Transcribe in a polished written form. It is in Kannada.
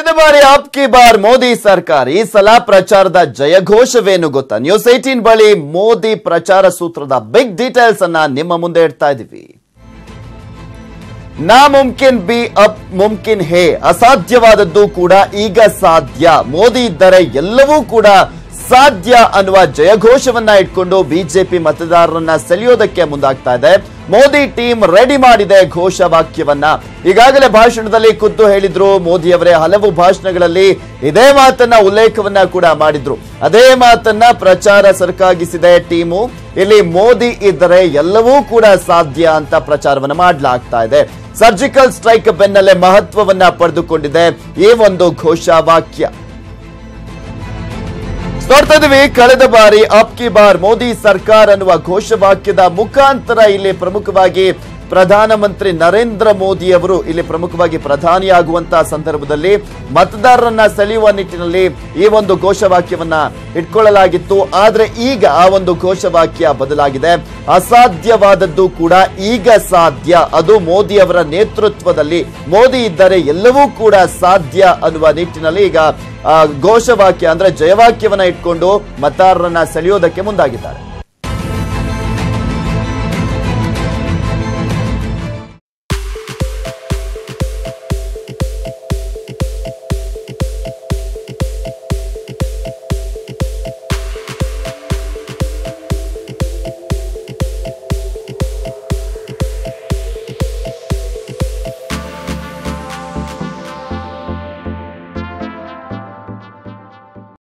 ಕಳೆದ ಬಾರಿ ಅಬ್ ಕಿ ಬಾರ್ ಮೋದಿ ಸರ್ಕಾರ ಈ ಸಲ ಪ್ರಚಾರದ ಜಯಘೋಷವೇನು ಗೊತ್ತಾ? ನ್ಯೂಸ್ 18 ಬಳಿ ಮೋದಿ ಪ್ರಚಾರ ಸೂತ್ರದ ಬಿಗ್ ಡೀಟೇಲ್ಸ್ ಅನ್ನ ನಿಮ್ಮ ಮುಂದೆ ಇಡ್ತಾ ಇದೀವಿ. ನಾ ಮುಮ್ಕಿನ್ ಬಿ ಅಬ್ ಮುಮ್ಕಿನ್ ಹೇ, ಅಸಾಧ್ಯವಾದದ್ದು ಕೂಡ ಈಗ ಸಾಧ್ಯ, ಮೋದಿ ಇದ್ದರೆ ಎಲ್ಲವೂ ಕೂಡ ಸಾಧ್ಯ ಅನ್ನುವ ಜಯಘೋಷವನ್ನ ಇಟ್ಕೊಂಡು ಬಿಜೆಪಿ ಮತದಾರರನ್ನ ಸೆಳೆಯೋದಕ್ಕೆ ಮುಂದಾಗ್ತಾ ಇದೆ. ಮೋದಿ ಟೀಮ್ ರೆಡಿ ಮಾಡಿದೆ ಘೋಷವಾಕ್ಯವನ್ನ. ಈಗಾಗಲೇ ಭಾಷಣದಲ್ಲಿ ಖುದ್ದು ಹೇಳಿದ್ರು ಮೋದಿ ಅವರೇ, ಹಲವು ಭಾಷಣಗಳಲ್ಲಿ ಇದೇ ಮಾತನ್ನ ಉಲ್ಲೇಖವನ್ನ ಕೂಡ ಮಾಡಿದ್ರು. ಅದೇ ಮಾತನ್ನ ಪ್ರಚಾರ ಸರ್ಕಾಗಿಸಿದೆ ಟೀಮು. ಇಲ್ಲಿ ಮೋದಿ ಇದ್ದರೆ ಎಲ್ಲವೂ ಕೂಡ ಸಾಧ್ಯ ಅಂತ ಪ್ರಚಾರವನ್ನ ಮಾಡಲಾಗ್ತಾ ಇದೆ. ಸರ್ಜಿಕಲ್ ಸ್ಟ್ರೈಕ್ ಬೆನ್ನಲ್ಲೇ ಮಹತ್ವವನ್ನ ಪಡೆದುಕೊಂಡಿದೆ ಈ ಒಂದು ಘೋಷವಾಕ್ಯ. ನೋಡ್ತಾ ಇದೀವಿ, ಕಳೆದ ಬಾರಿ ಅಬ್ ಕಿ ಬಾರ್ ಮೋದಿ ಸರ್ಕಾರ ಅನ್ನುವ ಘೋಷವಾಕ್ಯದ ಮುಖಾಂತರ ಇಲ್ಲಿ ಪ್ರಮುಖವಾಗಿ ಪ್ರಧಾನಮಂತ್ರಿ ನರೇಂದ್ರ ಮೋದಿ ಅವರು ಇಲ್ಲಿ ಪ್ರಮುಖವಾಗಿ ಪ್ರಧಾನಿಯಾಗುವಂತಹ ಸಂದರ್ಭದಲ್ಲಿ ಮತದಾರರನ್ನ ಸೆಳೆಯುವ ನಿಟ್ಟಿನಲ್ಲಿ ಈ ಒಂದು ಘೋಷವಾಕ್ಯವನ್ನ ಇಟ್ಕೊಳ್ಳಲಾಗಿತ್ತು. ಆದ್ರೆ ಈಗ ಆ ಒಂದು ಘೋಷವಾಕ್ಯ ಬದಲಾಗಿದೆ. ಅಸಾಧ್ಯವಾದದ್ದು ಕೂಡ ಈಗ ಸಾಧ್ಯ, ಅದು ಮೋದಿ ಅವರ ನೇತೃತ್ವದಲ್ಲಿ, ಮೋದಿ ಇದ್ದರೆ ಎಲ್ಲವೂ ಕೂಡ ಸಾಧ್ಯ ಅನ್ನುವ ನಿಟ್ಟಿನಲ್ಲಿ ಈಗ ಘೋಷವಾಕ್ಯ ಅಂದ್ರೆ ಜಯವಾಕ್ಯವನ್ನ ಇಟ್ಕೊಂಡು ಮತದಾರರನ್ನ ಸೆಳೆಯೋದಕ್ಕೆ ಮುಂದಾಗಿದ್ದಾರೆ.